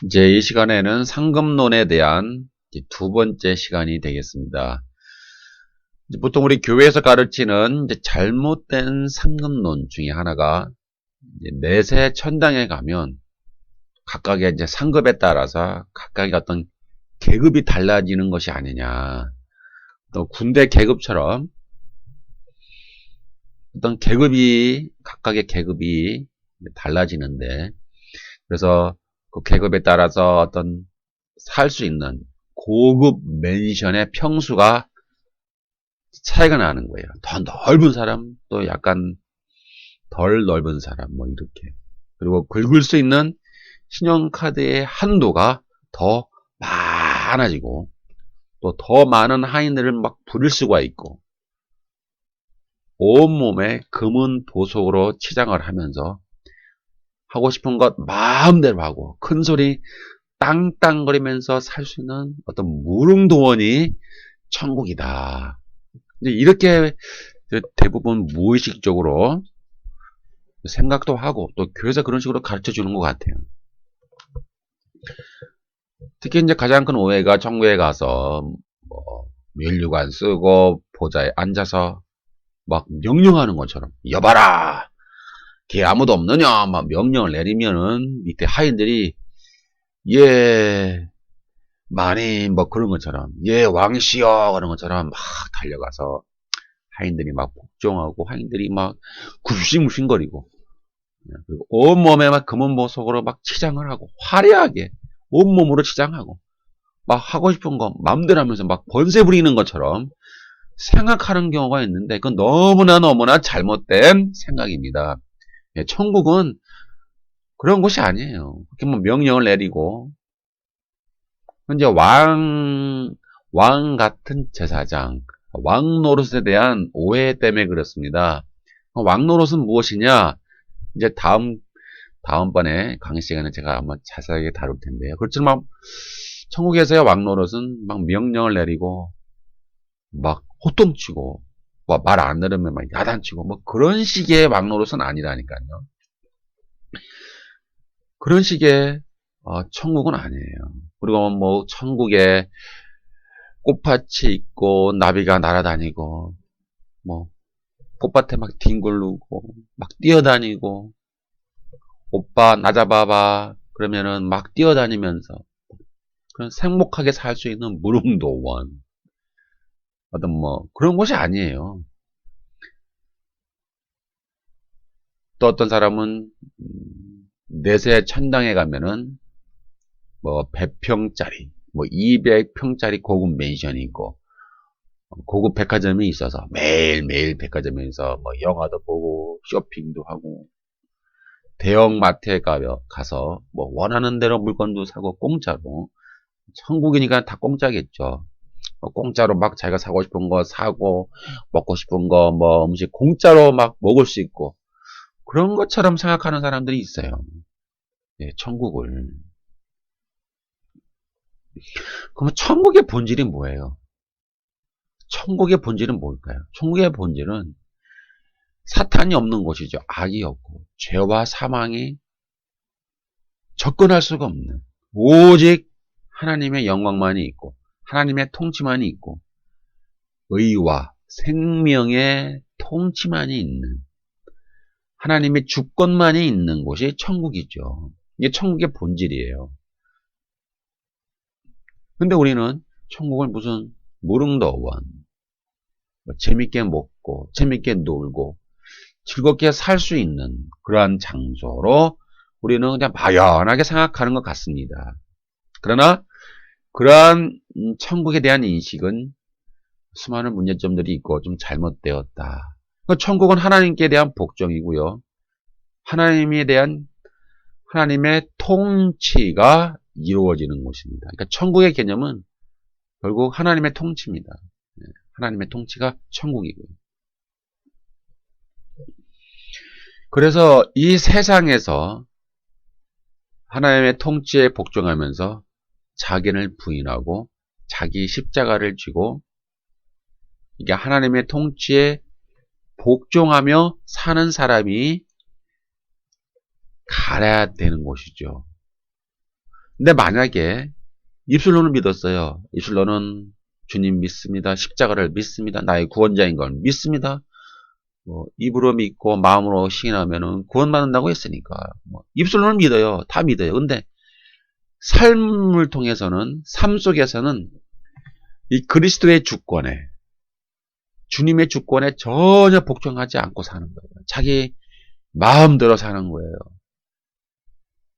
이제 이 시간에는 상급론에 대한 이제 두 번째 시간이 되겠습니다. 이제 보통 우리 교회에서 가르치는 이제 잘못된 상급론 중에 하나가 이제 내세 천당에 가면 각각의 이제 상급에 따라서 각각의 어떤 계급이 달라지는 것이 아니냐. 또 군대 계급처럼 어떤 각각의 계급이 달라지는데, 그래서 그 계급에 따라서 어떤 살 수 있는 고급 맨션의 평수가 차이가 나는 거예요. 더 넓은 사람, 또 약간 덜 넓은 사람, 뭐 이렇게. 그리고 긁을 수 있는 신용카드의 한도가 더 많아지고, 또 더 많은 하인들을 막 부릴 수가 있고, 온몸에 금은 보석으로 치장을 하면서 하고 싶은 것 마음대로 하고, 큰 소리 땅땅거리면서 살 수 있는 어떤 무릉도원이 천국이다. 이제 이렇게 대부분 무의식적으로 생각도 하고, 또 교회에서 그런 식으로 가르쳐 주는 것 같아요. 특히 이제 가장 큰 오해가 천국에 가서 뭐 면류관 쓰고 보좌에 앉아서 막 명령하는 것처럼, 여봐라, 걔 아무도 없느냐, 막 명령을 내리면은 밑에 하인들이 예 많이 뭐 그런 것처럼, 예 왕시여 그런 것처럼 막 달려가서 하인들이 막 복종하고, 하인들이 막 굽신굽신거리고, 그리고 온몸에 막 금은 보석으로 막 치장을 하고, 화려하게 온몸으로 치장하고, 막 하고 싶은 거 마음대로 하면서 막 번세 부리는 것처럼 생각하는 경우가 있는데, 그건 너무나 잘못된 생각입니다. 천국은 그런 곳이 아니에요. 그렇게 뭐 명령을 내리고, 이제 왕 같은 제사장, 왕 노릇에 대한 오해 때문에 그렇습니다. 왕 노릇은 무엇이냐? 이제 다음번에 강의 시간에 제가 아마 자세하게 다룰 텐데요. 그렇지만 천국에서의 왕 노릇은 막 명령을 내리고, 막 호통치고, 말 안 들으면 막 야단치고, 뭐 그런 식의 왕 노릇은 아니라니까요. 그런 식의 천국은 아니에요. 그리고 뭐 천국에 꽃밭이 있고 나비가 날아다니고, 뭐 꽃밭에 막 뒹굴르고 막 뛰어다니고, 오빠 나 잡아봐 그러면은 막 뛰어다니면서 그런 행복하게 살 수 있는 무릉도원, 어떤 뭐 그런 곳이 아니에요. 또 어떤 사람은 내세 천당에 가면은 뭐 100평짜리, 뭐 200평짜리 고급 맨션이 있고, 고급 백화점이 있어서 매일매일 백화점에서 뭐 영화도 보고 쇼핑도 하고, 대형 마트에 가서 뭐 원하는 대로 물건도 사고 공짜로. 천국이니까 다 공짜겠죠. 공짜로 막 자기가 사고 싶은 거 사고, 먹고 싶은 거 뭐 음식 공짜로 막 먹을 수 있고, 그런 것처럼 생각하는 사람들이 있어요. 예, 천국을. 그러면 천국의 본질이 뭐예요? 천국의 본질은 뭘까요? 천국의 본질은 사탄이 없는 곳이죠. 악이 없고 죄와 사망이 접근할 수가 없는, 오직 하나님의 영광만이 있고 하나님의 통치만이 있고 의와 생명의 통치만이 있는, 하나님의 주권만이 있는 곳이 천국이죠. 이게 천국의 본질이에요. 근데 우리는 천국을 무슨 무릉도원, 재밌게 먹고 재밌게 놀고 즐겁게 살 수 있는 그러한 장소로 우리는 그냥 막연하게 생각하는 것 같습니다. 그러나 그러한 천국에 대한 인식은 수많은 문제점들이 있고 좀 잘못되었다. 천국은 하나님께 대한 복종이고요, 하나님에 대한 하나님의 통치가 이루어지는 곳입니다. 그러니까 천국의 개념은 결국 하나님의 통치입니다. 하나님의 통치가 천국이고요. 그래서 이 세상에서 하나님의 통치에 복종하면서 자기를 부인하고 자기 십자가를 쥐고, 이게 하나님의 통치에 복종하며 사는 사람이 가야 되는 곳이죠. 근데 만약에 입술로는 믿었어요. 입술로는 주님 믿습니다. 십자가를 믿습니다. 나의 구원자인 걸 믿습니다. 입으로 믿고 마음으로 시인하면은 구원받는다고 했으니까 입술로는 믿어요. 다 믿어요. 근데 삶을 통해서는, 삶 속에서는 이 그리스도의 주권에, 주님의 주권에 전혀 복종하지 않고 사는 거예요. 자기 마음대로 사는 거예요.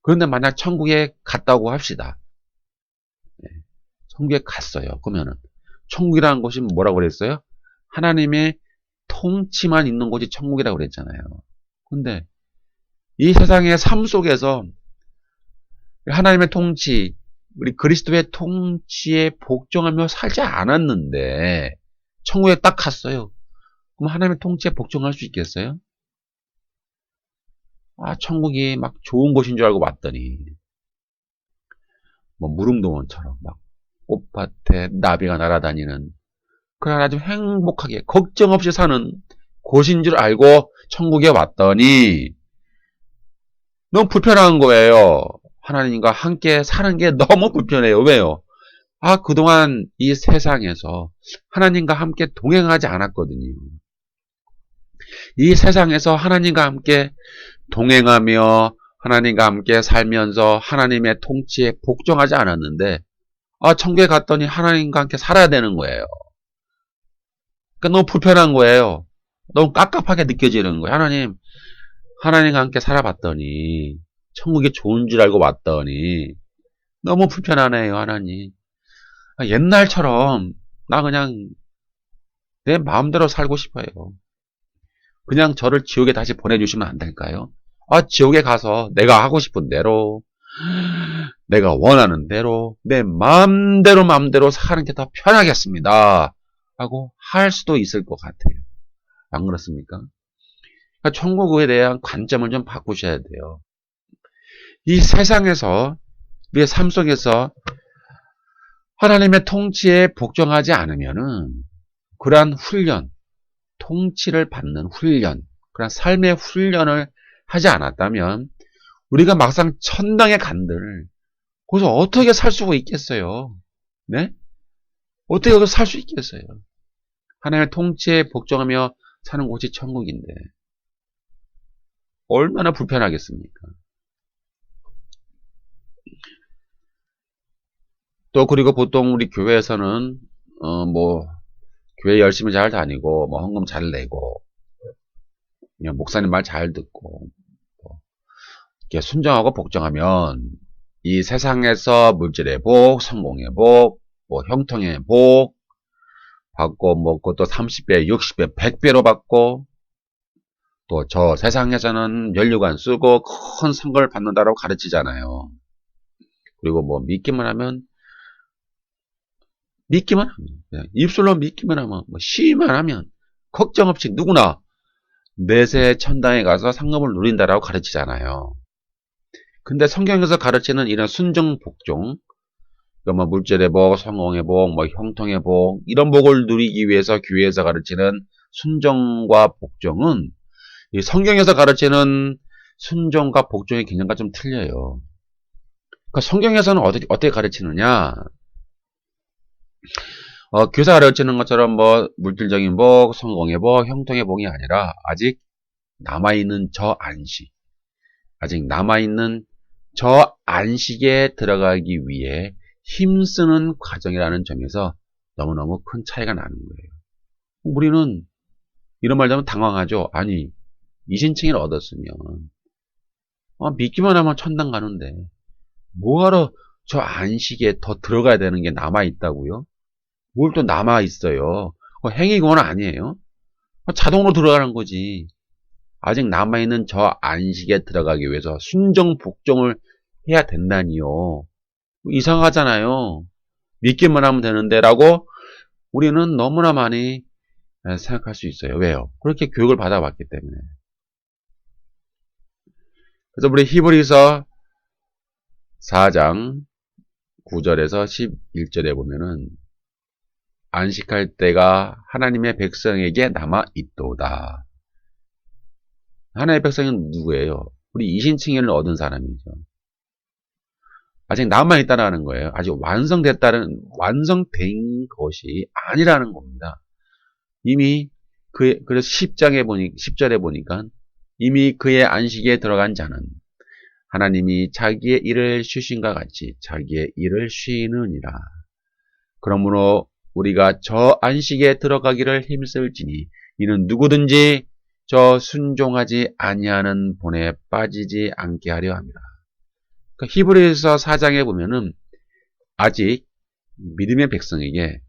그런데 만약 천국에 갔다고 합시다. 천국에 갔어요. 그러면은 천국이라는 곳이 뭐라고 그랬어요? 하나님의 통치만 있는 곳이 천국이라고 그랬잖아요. 근데 이 세상의 삶 속에서 하나님의 통치, 우리 그리스도의 통치에 복종하며 살지 않았는데 천국에 딱 갔어요. 그럼 하나님의 통치에 복종할 수 있겠어요? 천국이 막 좋은 곳인 줄 알고 왔더니 무릉도원처럼 막 꽃밭에 나비가 날아다니는 그런 아주 행복하게 걱정 없이 사는 곳인 줄 알고 천국에 왔더니 너무 불편한 거예요. 하나님과 함께 사는 게 너무 불편해요. 왜요? 그동안 이 세상에서 하나님과 함께 동행하지 않았거든요. 이 세상에서 하나님과 함께 동행하며 하나님과 함께 살면서 하나님의 통치에 복종하지 않았는데 천국에 갔더니 하나님과 함께 살아야 되는 거예요. 그러니까 너무 불편한 거예요. 너무 깝깝하게 느껴지는 거예요. 하나님과 함께 살아봤더니 천국이 좋은 줄 알고 왔더니 너무 불편하네요. 하나님. 옛날처럼 나 그냥 내 마음대로 살고 싶어요. 그냥 저를 지옥에 다시 보내주시면 안 될까요? 지옥에 가서 내가 하고 싶은 대로, 내가 원하는 대로, 내 마음대로 사는 게 더 편하겠습니다. 하고 할 수도 있을 것 같아요. 안 그렇습니까? 그러니까 천국에 대한 관점을 좀 바꾸셔야 돼요. 이 세상에서, 우리의 삶 속에서 하나님의 통치에 복종하지 않으면은 그러한 훈련, 통치를 받는 훈련, 그런 삶의 훈련을 하지 않았다면 우리가 막상 천당에 간들 거기서 어떻게 살 수가 있겠어요? 네? 어떻게 거기서 살 수 있겠어요? 하나님의 통치에 복종하며 사는 곳이 천국인데 얼마나 불편하겠습니까? 또 그리고 보통 우리 교회에서는 교회 열심히 잘 다니고 헌금 잘 내고 그냥 목사님 말 잘 듣고 이렇게 순종하고 복종하면 이 세상에서 물질의 복, 성공의 복, 형통의 복 받고 그것도 30배, 60배, 100배로 받고 또 저 세상에서는 면류관 쓰고 큰 상급을 받는다라고 가르치잖아요. 그리고 믿기만 하면 그냥 입술로 믿기만 하면 시만 하면 걱정 없이 누구나 내세 천당에 가서 상급을 누린다라고 가르치잖아요. 근데 성경에서 가르치는 이런 순종 복종, 물질의 복, 성공의 복, 형통의 복 이런 복을 누리기 위해서 교회에서 가르치는 순종과 복종은 이 성경에서 가르치는 순종과 복종의 개념과 좀 틀려요. 그러니까 성경에서는 어떻게 가르치느냐? 교사 가르치는 것처럼 물질적인 복, 성공의 복, 형통의 복이 아니라 아직 남아있는 저 안식에 들어가기 위해 힘쓰는 과정이라는 점에서 너무너무 큰 차이가 나는 거예요. 우리는 이런 말 하면 당황하죠. 아니, 이신칭의를 얻었으면 믿기만 하면 천당 가는데 뭐하러 저 안식에 더 들어가야 되는 게 남아있다고요? 뭘 또 남아있어요. 행위공은 아니에요. 자동으로 들어가는 거지. 아직 남아있는 저 안식에 들어가기 위해서 순종 복종을 해야 된다니요. 이상하잖아요. 믿기만 하면 되는데 라고 우리는 너무나 많이 생각할 수 있어요. 왜요? 그렇게 교육을 받아왔기 때문에. 그래서 우리 히브리서 4장 9절에서 11절에 보면은 안식할 때가 하나님의 백성에게 남아 있도다. 하나님의 백성은 누구예요? 우리 이신칭의를 얻은 사람이죠. 아직 남아있다라는 거예요. 아직 완성된 것이 아니라는 겁니다. 이미 그래서 10절에 보니까 이미 그의 안식에 들어간 자는 하나님이 자기의 일을 쉬신과 같이 자기의 일을 쉬느니라. 그러므로 우리가 저 안식에 들어가기를 힘쓸지니 이는 누구든지 저 순종하지 아니하는 본에 빠지지 않게 하려 합니다. 그러니까 히브리서 4장에 보면은 아직 믿음의 백성에게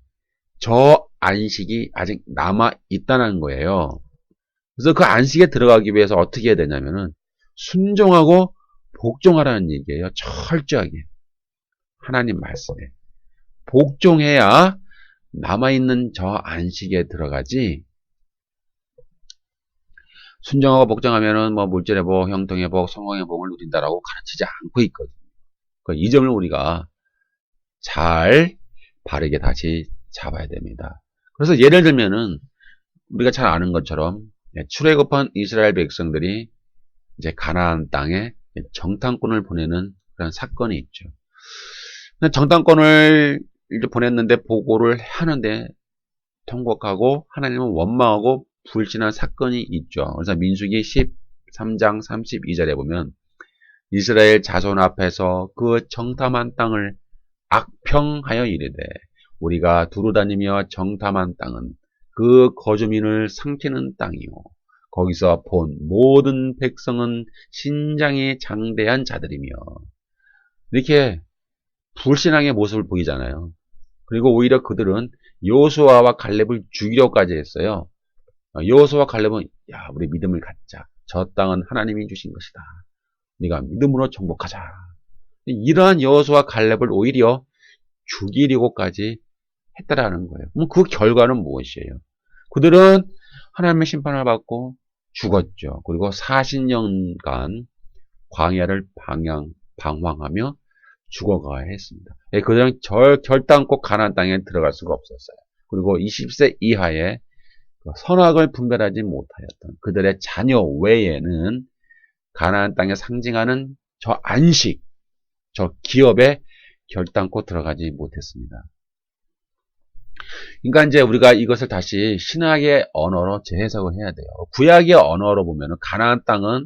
저 안식이 아직 남아 있다는 거예요. 그래서 그 안식에 들어가기 위해서 어떻게 해야 되냐면은 순종하고 복종하라는 얘기예요. 철저하게 하나님 말씀에 복종해야 남아있는 저 안식에 들어가지. 순종하고 복종하면은 뭐 물질의 복, 형통의 복, 성공의 복을 누린다라고 가르치지 않고 있거든요. 이 점을 우리가 잘 바르게 다시 잡아야 됩니다. 그래서 예를 들면은 우리가 잘 아는 것처럼 출애굽한 이스라엘 백성들이 이제 가나안 땅에 정탐꾼을 보내는 그런 사건이 있죠. 정탐꾼을 이제 보냈는데 보고를 하는데 통곡하고 하나님은 원망하고 불신한 사건이 있죠. 그래서 민수기 13장 32절에 보면 이스라엘 자손 앞에서 그 정탐한 땅을 악평하여 이르되 우리가 두루다니며 정탐한 땅은 그 거주민을 삼키는 땅이요 거기서 본 모든 백성은 신장이 장대한 자들이며 이렇게 불신앙의 모습을 보이잖아요. 그리고 오히려 그들은 여호수아와 갈렙을 죽이려고까지 했어요. 여호수아와 갈렙은 야 우리 믿음을 갖자. 저 땅은 하나님이 주신 것이다. 우리가 믿음으로 정복하자. 이러한 여호수아와 갈렙을 오히려 죽이려고까지 했다라는 거예요. 그럼 그 결과는 무엇이에요? 그들은 하나님의 심판을 받고 죽었죠. 그리고 40년간 광야를 방황하며 죽어가야 했습니다. 그들은 결단코 가나안 땅에 들어갈 수가 없었어요. 그리고 20세 이하의 선악을 분별하지 못하였던 그들의 자녀 외에는 가나안 땅에 상징하는 저 안식, 저 기업에 결단코 들어가지 못했습니다. 그러니까 이제 우리가 이것을 다시 신학의 언어로 재해석을 해야 돼요. 구약의 언어로 보면은 가나안 땅은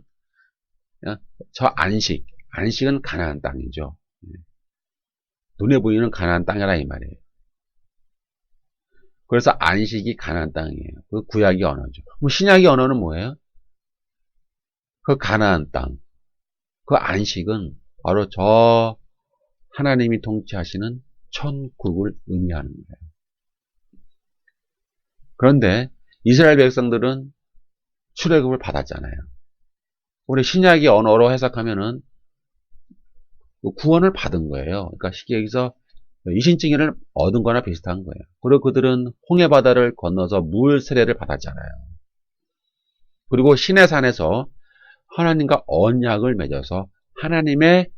저 안식은 가나안 땅이죠. 눈에 보이는 가나안 땅이라 이 말이에요. 그래서 안식이 가나안 땅이에요. 그 구약의 언어죠. 그럼 신약의 언어는 뭐예요? 그 가나안 땅, 그 안식은 바로 저 하나님이 통치하시는 천국을 의미하는 거예요. 그런데 이스라엘 백성들은 출애굽을 받았잖아요. 우리 신약의 언어로 해석하면은 구원을 받은 거예요. 그러니까 여기서 이신증인을 얻은 거나 비슷한 거예요. 그리고 그들은 홍해 바다를 건너서 물 세례를 받았잖아요. 그리고 시내산에서 하나님과 언약을 맺어서 하나님의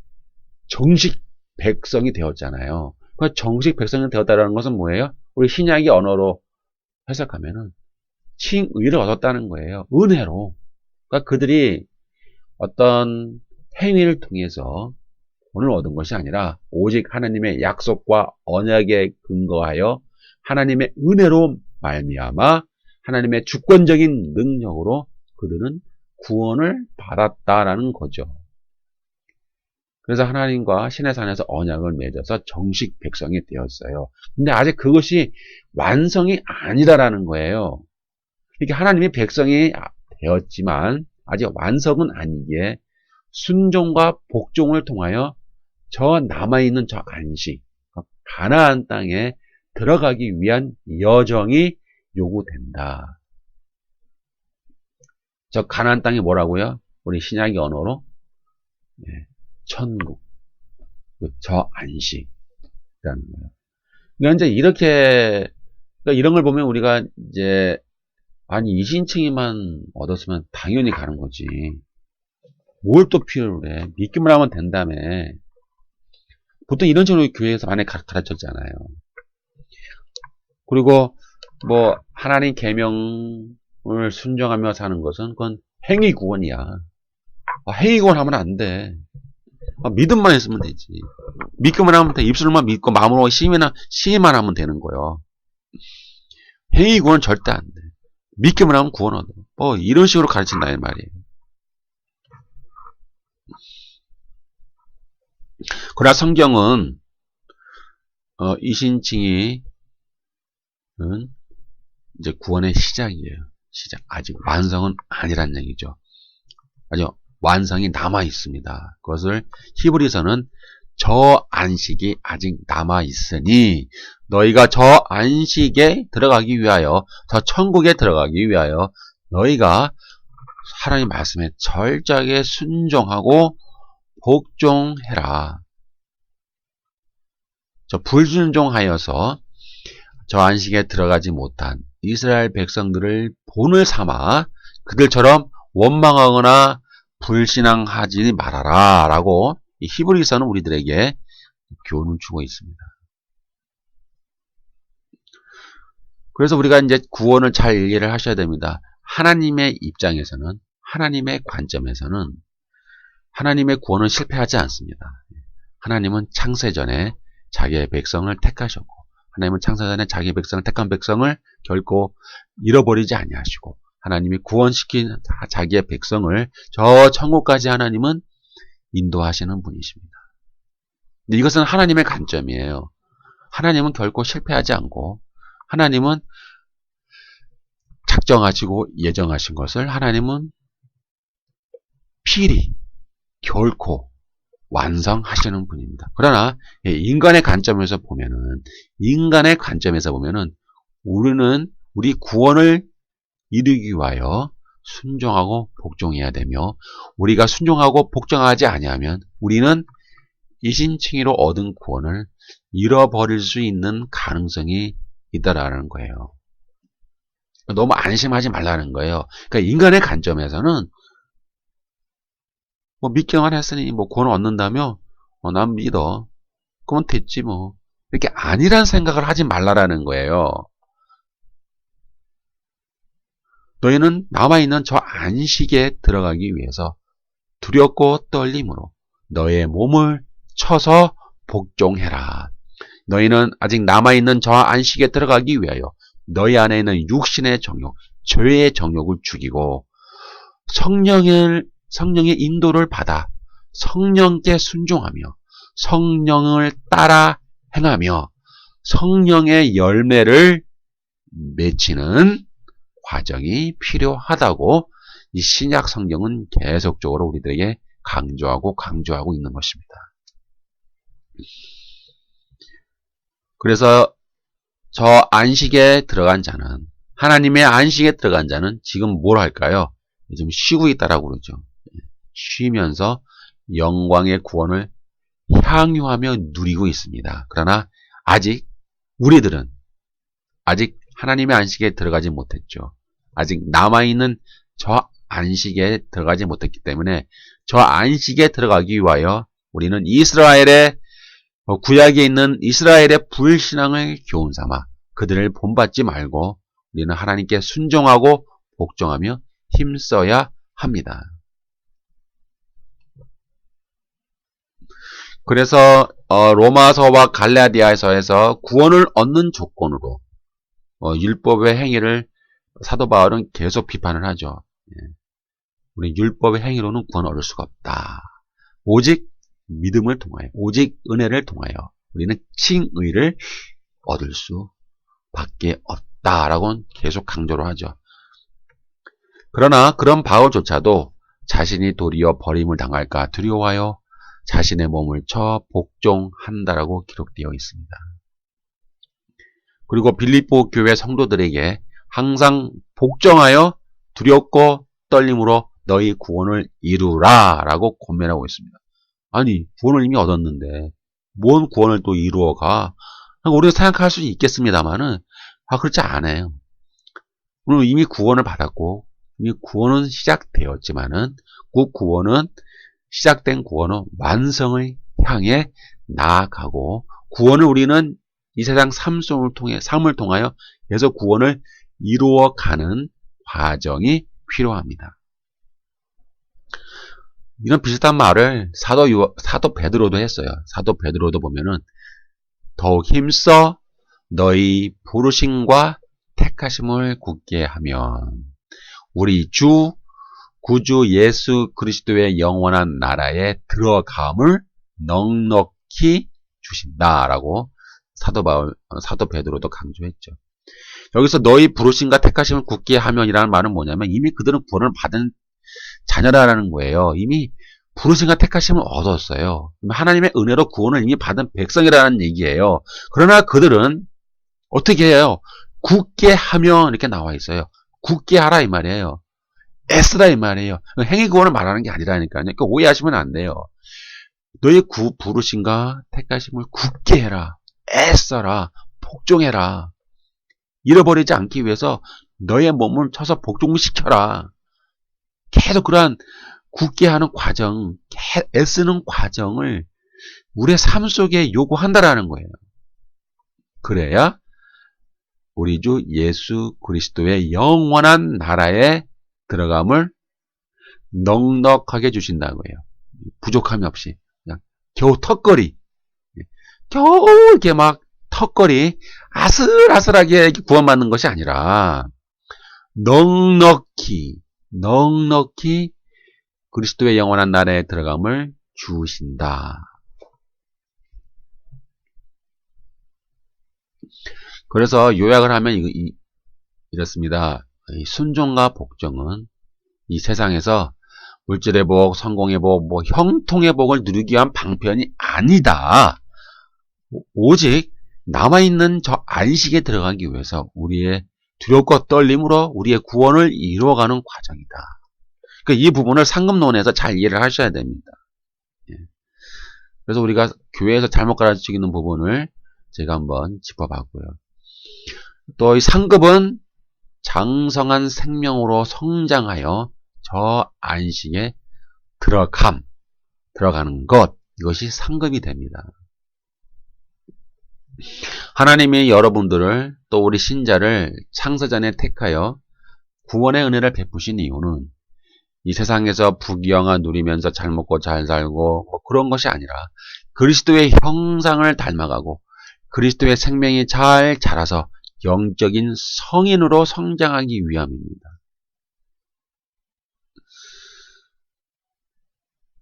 정식 백성이 되었잖아요. 그 정식 백성이 되었다는 것은 뭐예요? 우리 신약의 언어로 해석하면은 칭의를 얻었다는 거예요. 은혜로. 그러니까 그들이 어떤 행위를 통해서 돈을 얻은 것이 아니라 오직 하나님의 약속과 언약에 근거하여 하나님의 은혜로 말미암아 하나님의 주권적인 능력으로 그들은 구원을 받았다라는 거죠. 그래서 하나님과 시내산에서 언약을 맺어서 정식 백성이 되었어요. 근데 아직 그것이 완성이 아니다라는 거예요. 이렇게 하나님의 백성이 되었지만 아직 완성은 아니기에 순종과 복종을 통하여 저 남아있는 저 안식, 가나안 땅에 들어가기 위한 여정이 요구된다. 저 가나안 땅이 뭐라고요? 우리 신약의 언어로 천국, 저 안식이라는 거예요. 그러니까 이제 그러니까 이런 걸 보면 우리가 이제 아니 이신칭의만 얻었으면 당연히 가는 거지. 뭘 또 필요해? 믿기만 하면 된다며. 보통 이런 식으로 교회에서 많이 가르쳤잖아요. 그리고 뭐 하나님 계명을 순종하며 사는 것은 그건 행위 구원이야. 행위 구원 하면 안 돼. 믿음만 있으면 되지. 믿기만 하면 돼. 입술만 믿고 마음으로 시인만 하면 되는 거예요. 행위 구원 절대 안 돼. 믿기만 하면 구원 얻어. 이런 식으로 가르친다 이 말이에요. 그러나 성경은 이신칭이 이제 구원의 시작이에요. 시작. 아직 완성은 아니란 얘기죠. 아직 완성이 남아 있습니다. 그것을 히브리서는 저 안식이 아직 남아 있으니 너희가 저 안식에 들어가기 위하여, 저 천국에 들어가기 위하여 너희가 하나님 말씀에 철저하게 순종하고 복종해라. 저 불순종하여서 저 안식에 들어가지 못한 이스라엘 백성들을 본을 삼아 그들처럼 원망하거나 불신앙하지 말아라 라고 이 히브리서는 우리들에게 교훈을 주고 있습니다. 그래서 우리가 이제 구원을 잘 이해를 하셔야 됩니다. 하나님의 입장에서는, 하나님의 관점에서는 하나님의 구원은 실패하지 않습니다. 하나님은 창세전에 자기의 백성을 택하셨고, 하나님은 창세전에 자기의 백성을 택한 백성을 결코 잃어버리지 아니하시고, 하나님이 구원시킨 자기의 백성을 저 천국까지 하나님은 인도하시는 분이십니다. 근데 이것은 하나님의 관점이에요. 하나님은 결코 실패하지 않고, 하나님은 작정하시고 예정하신 것을 하나님은 필히 결코 완성하시는 분입니다. 그러나 인간의 관점에서 보면은, 우리는 우리 구원을 이루기 위하여 순종하고 복종해야 되며, 우리가 순종하고 복종하지 아니하면 우리는 이신칭의로 얻은 구원을 잃어버릴 수 있는 가능성이 있다라는 거예요. 너무 안심하지 말라는 거예요. 그러니까 인간의 관점에서는 믿기만 했으니 구원을 얻는다며 난 믿어. 그건 됐지 뭐. 이렇게 아니란 생각을 하지 말라라는 거예요. 너희는 남아있는 저 안식에 들어가기 위해서 두렵고 떨림으로 너의 몸을 쳐서 복종해라. 너희는 아직 남아있는 저 안식에 들어가기 위하여 너희 안에 있는 육신의 정욕, 죄의 정욕을 죽이고 성령의 인도를 받아 성령께 순종하며 성령을 따라 행하며 성령의 열매를 맺히는 과정이 필요하다고 이 신약 성경은 계속적으로 우리들에게 강조하고 있는 것입니다. 그래서 저 안식에 들어간 자는, 하나님의 안식에 들어간 자는 지금 뭘 할까요? 지금 쉬고 있다라고 그러죠. 쉬면서 영광의 구원을 향유하며 누리고 있습니다. 그러나 아직 우리들은 아직 하나님의 안식에 들어가지 못했죠. 아직 남아있는 저 안식에 들어가지 못했기 때문에 저 안식에 들어가기 위하여 우리는 이스라엘의 구약에 있는 이스라엘의 불신앙을 교훈 삼아 그들을 본받지 말고 우리는 하나님께 순종하고 복종하며 힘써야 합니다. 그래서 로마서와 갈라디아서에서 구원을 얻는 조건으로 율법의 행위를 사도 바울은 계속 비판을 하죠. 우리 율법의 행위로는 구원을 얻을 수가 없다. 오직 믿음을 통하여, 오직 은혜를 통하여 우리는 칭의를 얻을 수밖에 없다라고 계속 강조를 하죠. 그러나 그런 바울조차도 자신이 도리어 버림을 당할까 두려워하여 자신의 몸을 쳐 복종한다라고 기록되어 있습니다. 그리고 빌립보 교회 성도들에게 항상 복종하여 두렵고 떨림으로 너희 구원을 이루라 라고 권면하고 있습니다. 아니, 구원을 이미 얻었는데 뭔 구원을 또 이루어가? 우리가 생각할 수 있겠습니다만은 그렇지 않아요. 우리는 이미 구원을 받았고 이미 구원은 시작되었지만은 그 구원은, 시작된 구원은 완성을 향해 나아가고, 구원을 우리는 이 세상 삶을 통하여 계속 구원을 이루어가는 과정이 필요합니다. 이런 비슷한 말을 사도 베드로도 했어요. 사도 베드로도 보면은 더욱 힘써 너희 부르심과 택하심을 굳게 하면 우리 주 구주 예수 그리스도의 영원한 나라에 들어감을 넉넉히 주신다라고 사도 베드로도 강조했죠. 여기서 너희 부르심과 택하심을 굳게 하면이라는 말은 뭐냐면 이미 그들은 구원을 받은 자녀라는 거예요. 이미 부르심과 택하심을 얻었어요. 하나님의 은혜로 구원을 이미 받은 백성이라는 얘기예요. 그러나 그들은 어떻게 해요? 굳게 하면 이렇게 나와 있어요. 굳게 하라 이 말이에요. 애쓰라 이 말이에요. 행위 구원을 말하는 게 아니라니까요. 그러니까 오해하시면 안 돼요. 너의 부르심과 택하심을 굳게 해라. 애써라. 복종해라. 잃어버리지 않기 위해서 너의 몸을 쳐서 복종시켜라. 계속 그러한 굳게 하는 과정, 애쓰는 과정을 우리의 삶 속에 요구한다라는 거예요. 그래야 우리 주 예수 그리스도의 영원한 나라에 들어감을 넉넉하게 주신다고요. 부족함이 없이 그냥 겨우 턱걸이, 겨우 이렇게 막 턱걸이 아슬아슬하게 구원받는 것이 아니라 넉넉히 그리스도의 영원한 나라에 들어감을 주신다. 그래서 요약을 하면 이렇습니다. 순종과 복종은 이 세상에서 물질의 복, 성공의 복, 형통의 복을 누리기 위한 방편이 아니다. 오직 남아있는 저 안식에 들어가기 위해서 우리의 두렵고 떨림으로 우리의 구원을 이루어가는 과정이다. 그러니까 이 부분을 상급론에서 잘 이해를 하셔야 됩니다. 그래서 우리가 교회에서 잘못 가르치는 부분을 제가 한번 짚어봤고요. 또 이 상급은 장성한 생명으로 성장하여 저 안식에 들어가는 것, 이것이 상급이 됩니다. 하나님이 여러분들을 또 우리 신자를 창세전에 택하여 구원의 은혜를 베푸신 이유는 이 세상에서 부귀영화 누리면서 잘 먹고 잘 살고 그런 것이 아니라 그리스도의 형상을 닮아가고 그리스도의 생명이 잘 자라서 영적인 성인으로 성장하기 위함입니다.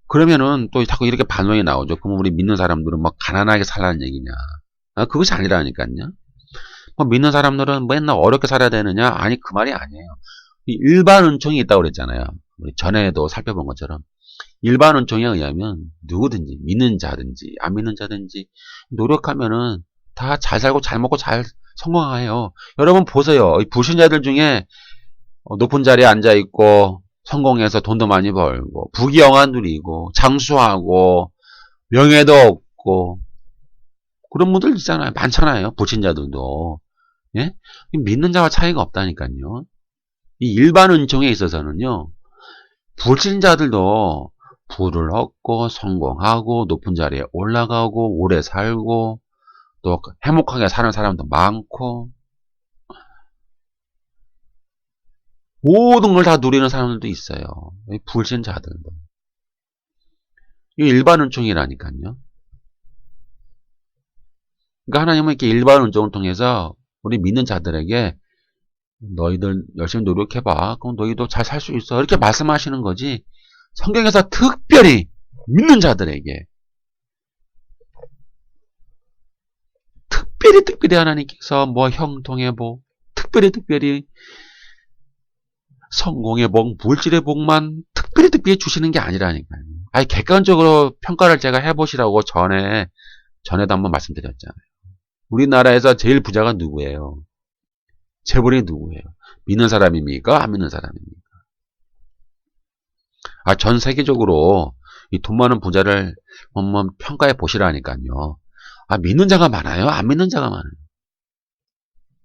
그러면은 또 자꾸 이렇게 반론이 나오죠. 그럼 우리 믿는 사람들은 뭐 가난하게 살라는 얘기냐? 그것이 아니라니까요. 뭐 믿는 사람들은 맨날 어렵게 살아야 되느냐? 아니, 그 말이 아니에요. 일반 은총이 있다고 그랬잖아요. 우리 전에도 살펴본 것처럼 일반 은총에 의하면 누구든지 믿는 자든지 안 믿는 자든지 노력하면은 다 잘 살고 잘 먹고 잘 성공해요. 여러분 보세요. 불신자들 중에 높은 자리에 앉아 있고 성공해서 돈도 많이 벌고 부귀영화 누리고 장수하고 명예도 얻고 그런 분들 있잖아요. 많잖아요. 불신자들도. 예? 믿는 자와 차이가 없다니까요. 이 일반 은총에 있어서는요. 불신자들도 부를 얻고 성공하고 높은 자리에 올라가고 오래 살고 또 행복하게 사는 사람도 많고 모든 걸 다 누리는 사람들도 있어요. 불신자들도. 이 일반 은총이라니까요. 그러니까 하나님은 이렇게 일반 은총을 통해서 우리 믿는 자들에게 너희들 열심히 노력해봐. 그럼 너희도 잘 살 수 있어. 이렇게 말씀하시는 거지. 성경에서 특별히 믿는 자들에게 특별히 하나님께서 뭐 형통의 복, 특별히 성공의 복, 물질의 복만 특별히 주시는 게 아니라니까요. 아니 객관적으로 평가를 제가 해보시라고 전에도 한번 말씀드렸잖아요. 우리나라에서 제일 부자가 누구예요? 재벌이 누구예요? 믿는 사람입니까? 안 믿는 사람입니까? 전 세계적으로 이 돈 많은 부자를 한번 평가해 보시라니까요. 믿는 자가 많아요? 안 믿는 자가 많아요?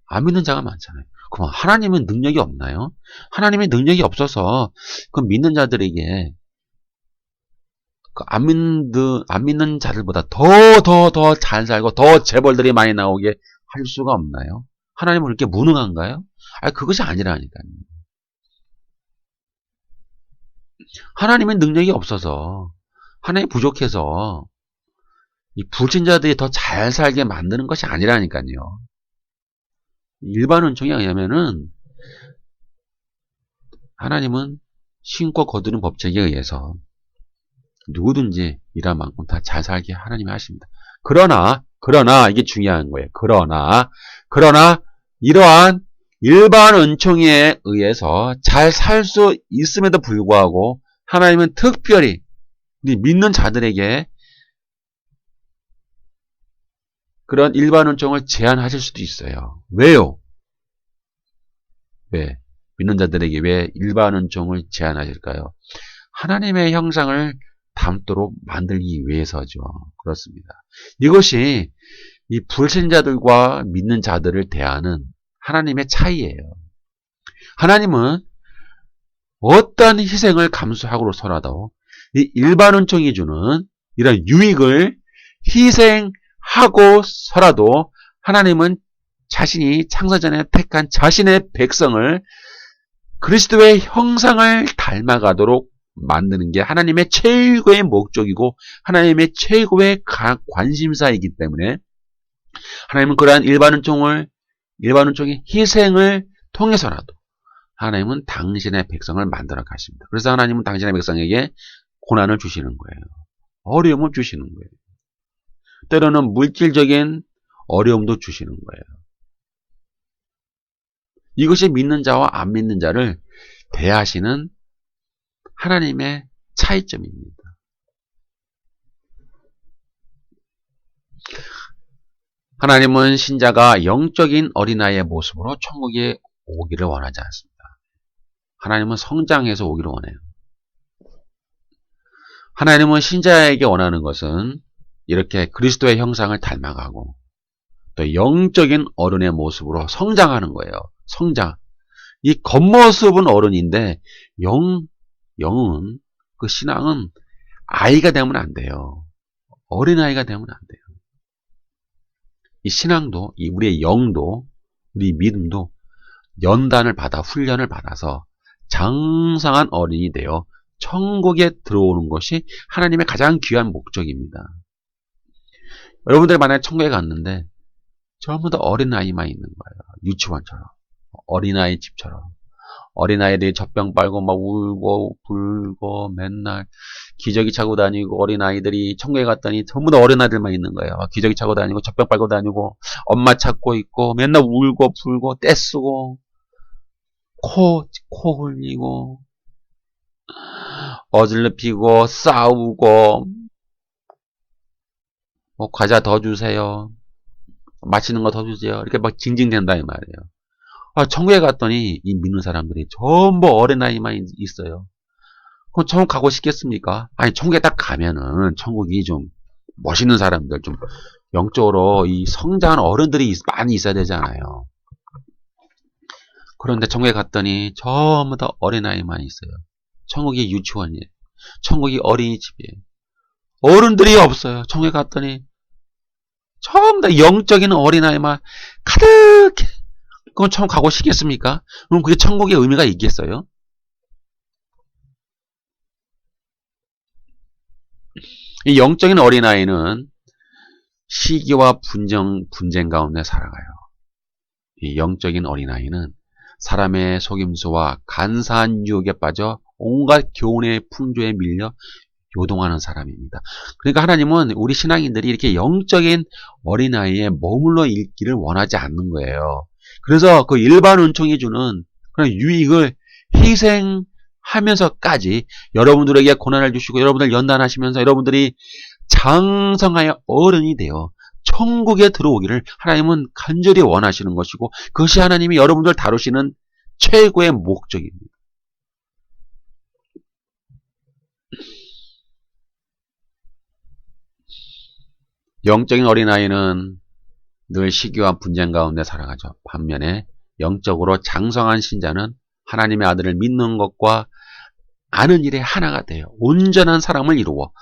안 믿는 자가 많잖아요. 그럼 하나님은 능력이 없나요? 하나님의 능력이 없어서 그 믿는 자들에게 안 믿는 자들보다 더 잘 살고 더 재벌들이 많이 나오게 할 수가 없나요? 하나님은 그렇게 무능한가요? 그것이 아니라니까요. 하나님의 능력이 없어서, 하나님이 부족해서 이 불신자들이 더 잘 살게 만드는 것이 아니라니까요. 일반 은총에 의하면은 하나님은 신고 거두는 법칙에 의해서 누구든지 일한 만큼 다 잘 살게 하나님이 하십니다. 그러나 이게 중요한 거예요. 그러나 이러한 일반 은총에 의해서 잘 살 수 있음에도 불구하고 하나님은 특별히 우리 믿는 자들에게 그런 일반 은총을 제한하실 수도 있어요. 왜요? 왜? 믿는 자들에게 왜 일반 은총을 제한하실까요? 하나님의 형상을 담도록 만들기 위해서죠. 그렇습니다. 이것이 이 불신자들과 믿는 자들을 대하는 하나님의 차이예요. 하나님은 어떤 희생을 감수하고서라도 이 일반 은총이 주는 이런 유익을 희생하고서라도 하나님은 자신이 창세전에 택한 자신의 백성을 그리스도의 형상을 닮아가도록 만드는 게 하나님의 최고의 목적이고 하나님의 최고의 관심사이기 때문에 하나님은 그러한 일반 은총의 희생을 통해서라도 하나님은 당신의 백성을 만들어 가십니다. 그래서 하나님은 당신의 백성에게 고난을 주시는 거예요. 어려움을 주시는 거예요. 때로는 물질적인 어려움도 주시는 거예요. 이것이 믿는 자와 안 믿는 자를 대하시는 하나님의 차이점입니다. 하나님은 신자가 영적인 어린아이의 모습으로 천국에 오기를 원하지 않습니다. 하나님은 성장해서 오기를 원해요. 하나님은 신자에게 원하는 것은 이렇게 그리스도의 형상을 닮아가고 또 영적인 어른의 모습으로 성장하는 거예요. 성장. 이 겉모습은 어른인데 영은 그 신앙은 아이가 되면 안 돼요. 어린아이가 되면 안 돼요. 이 신앙도 우리의 영도 우리 믿음도 연단을 받아 훈련을 받아서 장성한 어린이 되어 천국에 들어오는 것이 하나님의 가장 귀한 목적입니다. 여러분들이 만약에 천국에 갔는데 전부 다 어린아이만 있는 거예요. 유치원처럼. 어린아이 집처럼. 어린아이들이 젖병 빨고 막 울고 불고 맨날 기저귀 차고 다니고 어린아이들이 천국에 갔더니 전부 다 어린아이들만 있는 거예요. 기저귀 차고 다니고 젖병 빨고 다니고 엄마 찾고 있고 맨날 울고 불고 떼쓰고 코 흘리고 어질러피고 싸우고 뭐 과자 더 주세요. 맛있는 거 더 주세요. 이렇게 막 징징댄다 이 말이에요. 천국에 갔더니 이 믿는 사람들이 전부 어린아이만 있어요. 그럼 천국 가고 싶겠습니까? 아니 천국에 딱 가면은 천국이 좀 멋있는 사람들 좀 영적으로 이 성장한 어른들이 많이 있어야 되잖아요. 그런데 천국에 갔더니 전부 다 어린아이만 있어요. 천국이 유치원이에요. 천국이 어린이집이에요. 어른들이 없어요. 천국에 갔더니 전부 다 영적인 어린아이만 가득해. 그럼 천국 가고 싶겠습니까? 그럼 그게 천국의 의미가 있겠어요? 이 영적인 어린아이는 시기와 분쟁 가운데 살아가요. 이 영적인 어린아이는 사람의 속임수와 간사한 유혹에 빠져 온갖 교훈의 풍조에 밀려 요동하는 사람입니다. 그러니까 하나님은 우리 신앙인들이 이렇게 영적인 어린아이에 머물러 있기를 원하지 않는 거예요. 그래서 그 일반 은총이 주는 그런 유익을 희생하면서까지 여러분들에게 고난을 주시고 여러분들 연단하시면서 여러분들이 장성하여 어른이 되어 천국에 들어오기를 하나님은 간절히 원하시는 것이고 그것이 하나님이 여러분들 다루시는 최고의 목적입니다. 영적인 어린아이는 늘 시기와 분쟁 가운데 살아가죠. 반면에 영적으로 장성한 신자는 하나님의 아들을 믿는 것과 아는 일에 하나가 돼요. 온전한 사람을 이루어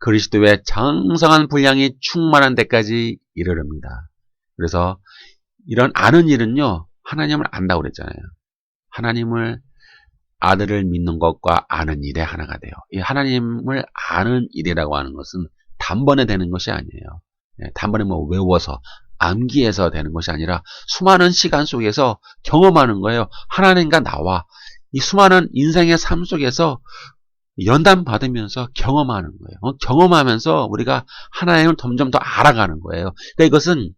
그리스도의 장성한 분량이 충만한 데까지 이르릅니다. 그래서 이런 아는 일은요. 하나님을 안다고 그랬잖아요. 하나님을 아들을 믿는 것과 아는 일의 하나가 돼요. 이 하나님을 아는 일이라고 하는 것은 단번에 되는 것이 아니에요. 단번에 뭐 외워서 암기해서 되는 것이 아니라 수많은 시간 속에서 경험하는 거예요. 하나님과 나와 이 수많은 인생의 삶 속에서 연단 받으면서 경험하는 거예요. 경험하면서 우리가 하나님을 점점 더 알아가는 거예요. 그러니까 이것은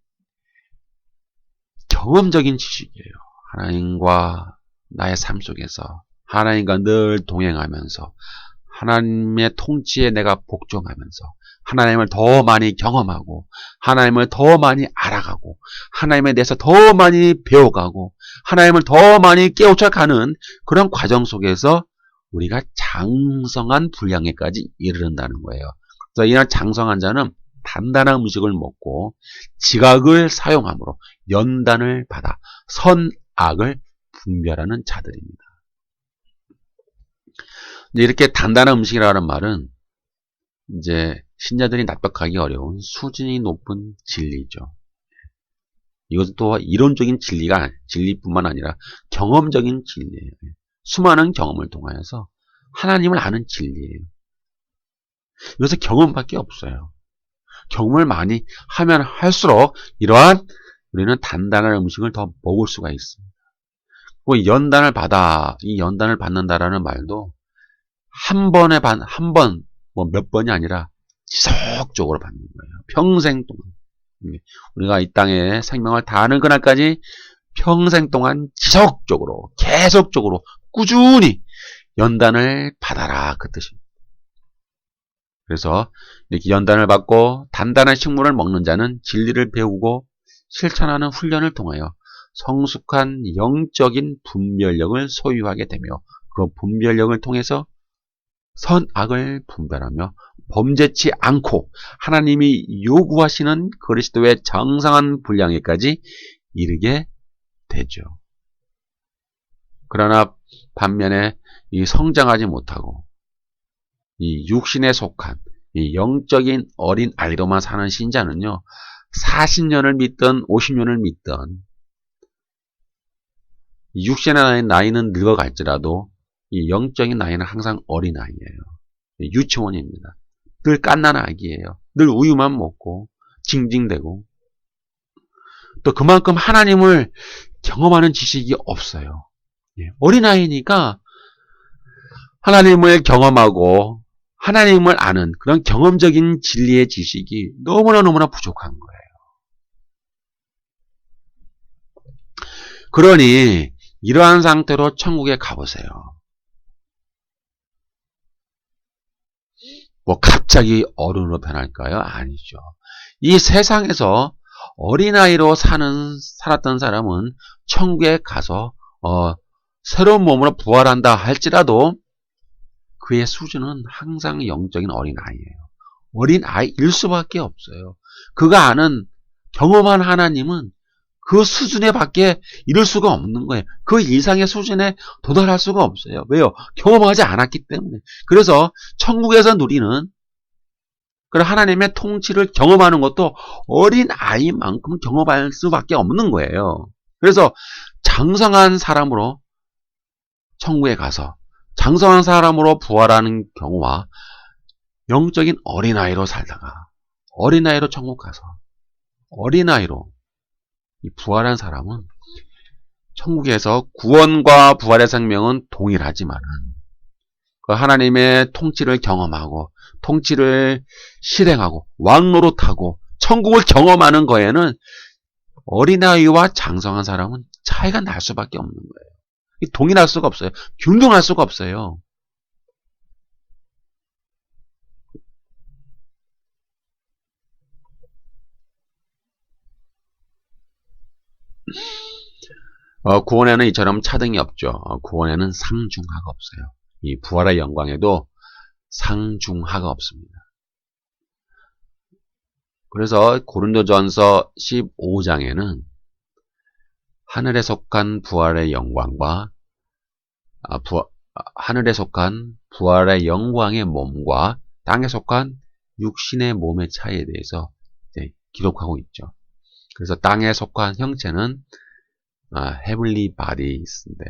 경험적인 지식이에요. 하나님과 나의 삶 속에서 하나님과 늘 동행하면서 하나님의 통치에 내가 복종하면서 하나님을 더 많이 경험하고 하나님을 더 많이 알아가고 하나님에 대해서 더 많이 배워가고 하나님을 더 많이 깨우쳐가는 그런 과정 속에서 우리가 장성한 분량에까지 이르른다는 거예요. 그래서 이런 장성한 자는 단단한 음식을 먹고 지각을 사용함으로 연단을 받아 선악을 분별하는 자들입니다. 이렇게 단단한 음식이라는 말은 이제 신자들이 납득하기 어려운 수준이 높은 진리죠. 이것은 또 이론적인 진리뿐만 아니라 경험적인 진리예요. 수많은 경험을 통하여서 하나님을 아는 진리예요. 이것은 경험밖에 없어요. 경험을 많이 하면 할수록 이러한 우리는 단단한 음식을 더 먹을 수가 있습니다. 이 연단을 받는다라는 말도 한 번, 뭐 몇 번이 아니라 지속적으로 받는 거예요. 평생 동안. 우리가 이 땅에 생명을 다하는 그날까지 평생 동안 지속적으로, 계속적으로, 꾸준히 연단을 받아라. 그 뜻입니다. 그래서 이렇게 연단을 받고 단단한 식물을 먹는 자는 진리를 배우고 실천하는 훈련을 통하여 성숙한 영적인 분별력을 소유하게 되며 그 분별력을 통해서 선악을 분별하며 범죄치 않고 하나님이 요구하시는 그리스도의 정상한 분량에까지 이르게 되죠. 그러나 반면에 이 성장하지 못하고 이 육신에 속한 이 영적인 어린 아이로만 사는 신자는요, 40년을 믿든 50년을 믿든 육신의 나이는 늙어갈지라도 이 영적인 나이는 항상 어린 아이예요. 유치원입니다. 늘 갓난 아기예요. 늘 우유만 먹고 징징대고 또 그만큼 하나님을 경험하는 지식이 없어요. 어린아이니까 하나님을 경험하고 하나님을 아는 그런 경험적인 진리의 지식이 너무나 부족한 거예요. 그러니 이러한 상태로 천국에 가보세요. 뭐 갑자기 어른으로 변할까요? 아니죠. 이 세상에서 어린아이로 살았던 사람은 천국에 가서 새로운 몸으로 부활한다 할지라도 그의 수준은 항상 영적인 어린아이예요. 어린아이일 수밖에 없어요. 그가 아는 경험한 하나님은 그 수준에 밖에 이룰 수가 없는 거예요. 그 이상의 수준에 도달할 수가 없어요. 왜요? 경험하지 않았기 때문에. 그래서 천국에서 누리는 그런 하나님의 통치를 경험하는 것도 어린아이만큼 경험할 수밖에 없는 거예요. 그래서 장성한 사람으로 천국에 가서 장성한 사람으로 부활하는 경우와 영적인 어린아이로 살다가 어린아이로 천국 가서 어린아이로 부활한 사람은 천국에서 구원과 부활의 생명은 동일하지만 그 하나님의 통치를 경험하고 통치를 실행하고 왕노릇하고 천국을 경험하는 거에는 어린아이와 장성한 사람은 차이가 날 수밖에 없는 거예요. 동일할 수가 없어요. 균등할 수가 없어요. 구원에는 이처럼 차등이 없죠. 구원에는 상중하가 없어요. 이 부활의 영광에도 상중하가 없습니다. 그래서 고린도전서 15장에는 하늘에 속한 부활의 영광과 하늘에 속한 부활의 영광의 몸과 땅에 속한 육신의 몸의 차이에 대해서 기록하고 있죠. 그래서 땅에 속한 형체는 heavenly bodies인데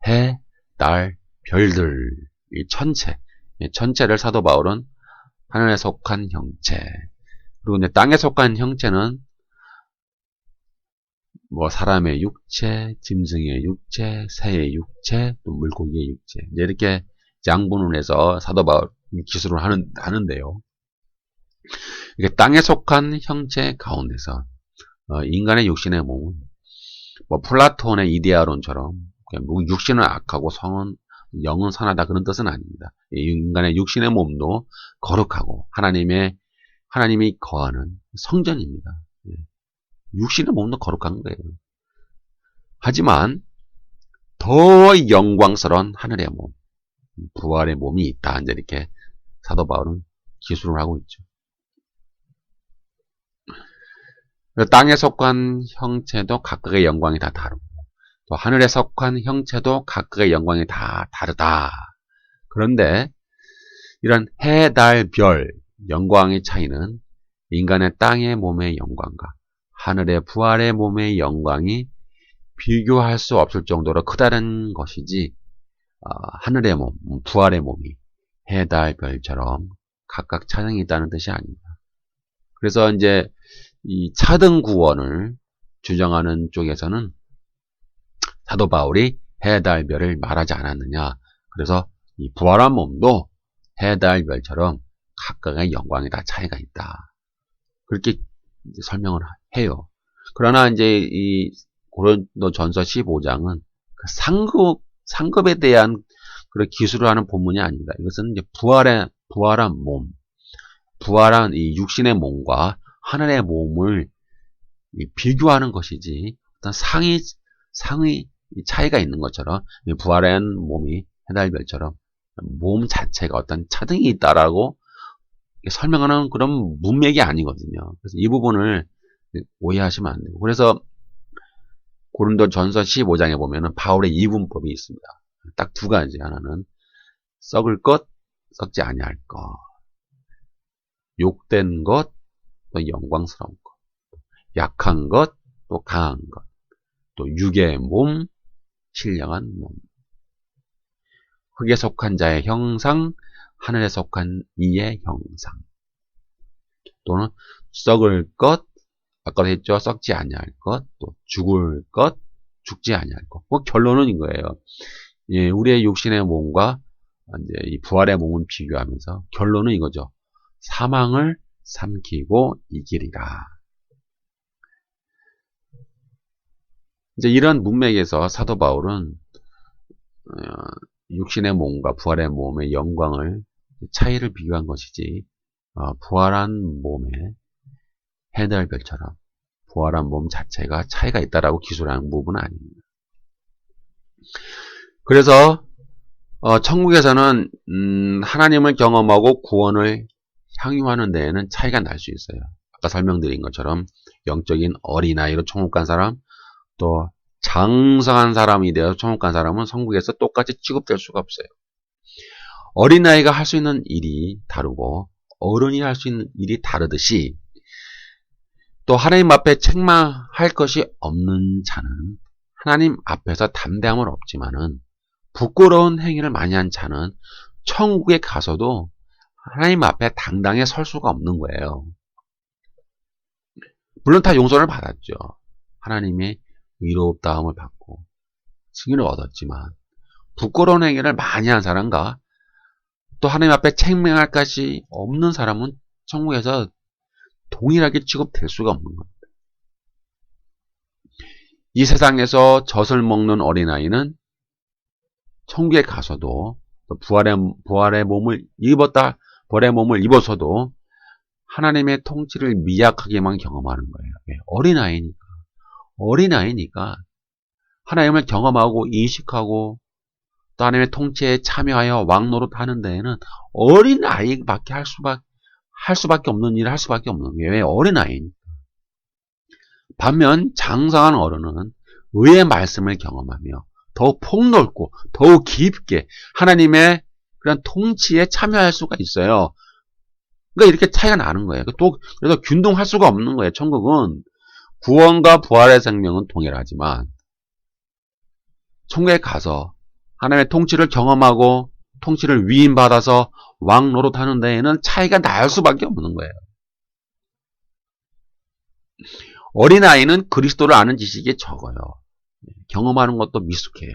해, 달, 별들, 이 천체, 이 천체를 사도 바울은 하늘에 속한 형체, 그리고 이제 땅에 속한 형체는 뭐 사람의 육체, 짐승의 육체, 새의 육체, 또 물고기의 육체, 이제 이렇게 양분을 해서 사도 바울 기술을 하는데요. 이게 땅에 속한 형체 가운데서 인간의 육신의 몸은 뭐 플라톤의 이데아론처럼 육신은 악하고 영은 선하다 그런 뜻은 아닙니다. 인간의 육신의 몸도 거룩하고 하나님이 거하는 성전입니다. 육신의 몸도 거룩한 거예요. 하지만 더 영광스러운 하늘의 몸, 부활의 몸이 있다. 이제 이렇게 사도 바울은 기술을 하고 있죠. 땅에 속한 형체도 각각의 영광이 다 다르고, 또 하늘에 속한 형체도 각각의 영광이 다 다르다. 그런데 이런 해, 달, 별 영광의 차이는 인간의 땅의 몸의 영광과 하늘의 부활의 몸의 영광이 비교할 수 없을 정도로 크다는 것이지, 하늘의 몸, 부활의 몸이 해, 달, 별처럼 각각 차등이 있다는 뜻이 아닙니다. 그래서 이제 이 차등 구원을 주장하는 쪽에서는 사도 바울이 해, 달, 별을 말하지 않았느냐. 그래서 이 부활한 몸도 해, 달, 별처럼 각각의 영광이 다 차이가 있다. 그렇게 설명을 해요. 그러나 이제 이 고린도전서 15장은 그 상급에 대한 그런 기술을 하는 본문이 아닙니다. 이것은 이제 부활한 몸, 부활한 이 육신의 몸과 하늘의 몸을 비교하는 것이지, 어떤 상위 차이가 있는 것처럼 부활한 몸이 해달별처럼 몸 자체가 어떤 차등이 있다라고 설명하는 그런 문맥이 아니거든요. 그래서 이 부분을 오해하시면 안 되고, 그래서 고린도전서 15장에 보면은 바울의 이분법이 있습니다. 딱 두 가지. 하나는 썩을 것, 썩지 아니할 것, 욕된 것, 또 영광스러운 것, 약한 것, 또 강한 것, 또 육의 몸, 신령한 몸, 흙에 속한 자의 형상, 하늘에 속한 이의 형상, 또는 썩을 것, 아까도 했죠. 썩지 아니할 것, 또 죽을 것, 죽지 아니할 것. 뭐 결론은 이거예요. 예, 우리의 육신의 몸과 이제 이 부활의 몸을 비교하면서 결론은 이거죠. 사망을 삼키고 이기리라. 이제 이런 문맥에서 사도 바울은 육신의 몸과 부활의 몸의 영광을 차이를 비교한 것이지, 부활한 몸의 해달별처럼 부활한 몸 자체가 차이가 있다라고 기술하는 부분은 아닙니다. 그래서 천국에서는 하나님을 경험하고 구원을 향유하는 데에는 차이가 날 수 있어요. 아까 설명드린 것처럼 영적인 어린아이로 천국 간 사람, 또 장성한 사람이 되어 천국 간 사람은 천국에서 똑같이 취급될 수가 없어요. 어린아이가 할 수 있는 일이 다르고 어른이 할 수 있는 일이 다르듯이, 또 하나님 앞에 책망할 것이 없는 자는 하나님 앞에서 담대함은 없지만은 부끄러운 행위를 많이 한 자는 천국에 가서도 하나님 앞에 당당히 설 수가 없는 거예요. 물론 다 용서를 받았죠. 하나님의 위로다함을 받고 승인을 얻었지만, 부끄러운 행위를 많이 한 사람과 또 하나님 앞에 책망할 것이 없는 사람은 천국에서 동일하게 취급될 수가 없는 겁니다. 이 세상에서 젖을 먹는 어린아이는 천국에 가서도, 부활의 몸을 입어서도 하나님의 통치를 미약하게만 경험하는 거예요. 어린아이니까 하나님을 경험하고 인식하고 또 하나님의 통치에 참여하여 왕노릇하는 데에는 어린아이밖에 할 수밖에 없는 일을 할 수밖에 없는 거예요. 왜? 어린아이니까. 반면 장성한 어른은 의의 말씀을 경험하며 더욱 폭넓고 더욱 깊게 하나님의 그런 통치에 참여할 수가 있어요. 그러니까 이렇게 차이가 나는 거예요. 그래서 균등할 수가 없는 거예요. 천국은 구원과 부활의 생명은 동일하지만 천국에 가서 하나님의 통치를 경험하고 통치를 위임받아서 왕 노릇하는 데에는 차이가 날 수밖에 없는 거예요. 어린아이는 그리스도를 아는 지식이 적어요. 경험하는 것도 미숙해요.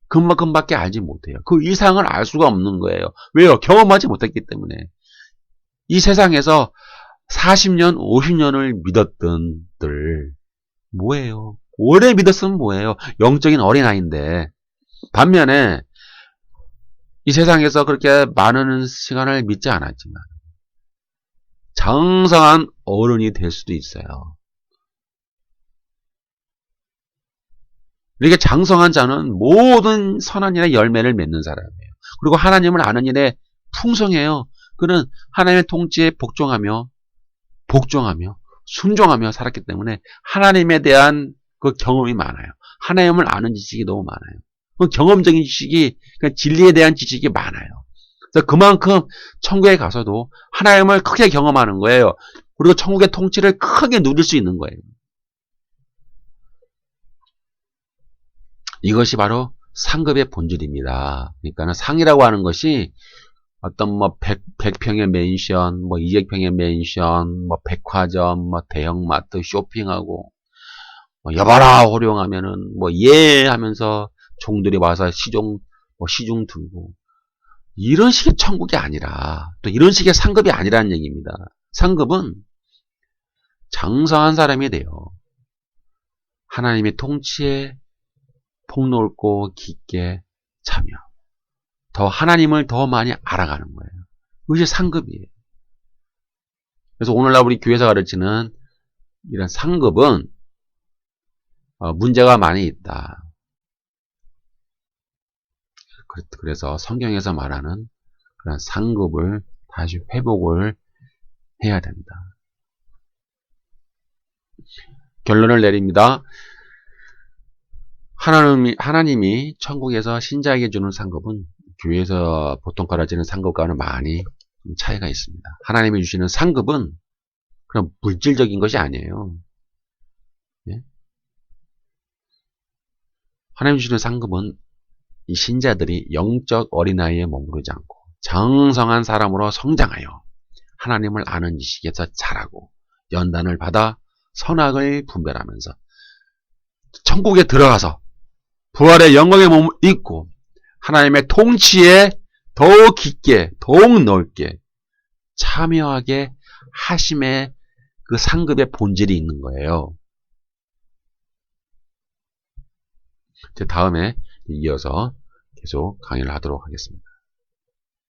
그만큼밖에 알지 못해요. 그 이상을 알 수가 없는 거예요. 왜요? 경험하지 못했기 때문에. 이 세상에서 40년, 50년을 믿었던들 뭐예요? 오래 믿었으면 뭐예요? 영적인 어린아이인데. 반면에 이 세상에서 그렇게 많은 시간을 믿지 않았지만 장성한 어른이 될 수도 있어요. 이렇게 장성한 자는 모든 선한 일의 열매를 맺는 사람이에요. 그리고 하나님을 아는 일에 풍성해요. 그는 하나님의 통치에 복종하며 순종하며 살았기 때문에 하나님에 대한 그 경험이 많아요. 하나님을 아는 지식이 너무 많아요. 그 경험적인 지식이, 그러니까 진리에 대한 지식이 많아요. 그래서 그만큼 천국에 가서도 하나님을 크게 경험하는 거예요. 그리고 천국의 통치를 크게 누릴 수 있는 거예요. 이것이 바로 상급의 본질입니다. 그러니까 상이라고 하는 것이 어떤 뭐 100평의 맨션, 뭐 200평의 맨션, 뭐 백화점, 뭐 대형마트 쇼핑하고 뭐 여봐라 호령하면은 뭐 예 하면서 종들이 와서 시중 들고 이런 식의 천국이 아니라 또 이런 식의 상급이 아니라는 얘기입니다. 상급은 장성한 사람이 돼요. 하나님의 통치에 폭넓고 깊게 참여. 더 하나님을 더 많이 알아가는 거예요. 그것이 상급이에요. 그래서 오늘날 우리 교회에서 가르치는 이런 상급은 문제가 많이 있다. 그래서 성경에서 말하는 그런 상급을 다시 회복을 해야 된다. 결론을 내립니다. 하나님이 천국에서 신자에게 주는 상급은 교회에서 보통 가르치는 상급과는 많이 차이가 있습니다. 하나님이 주시는 상급은 그런 물질적인 것이 아니에요. 예? 하나님이 주시는 상급은 이 신자들이 영적 어린아이에 머무르지 않고 장성한 사람으로 성장하여 하나님을 아는 지식에서 자라고 연단을 받아 선악을 분별하면서 천국에 들어가서 부활의 영광의 몸을 입고 하나님의 통치에 더욱 깊게 더욱 넓게 참여하게 하심의 그 상급의 본질이 있는 거예요. 이제 다음에 이어서 계속 강의를 하도록 하겠습니다.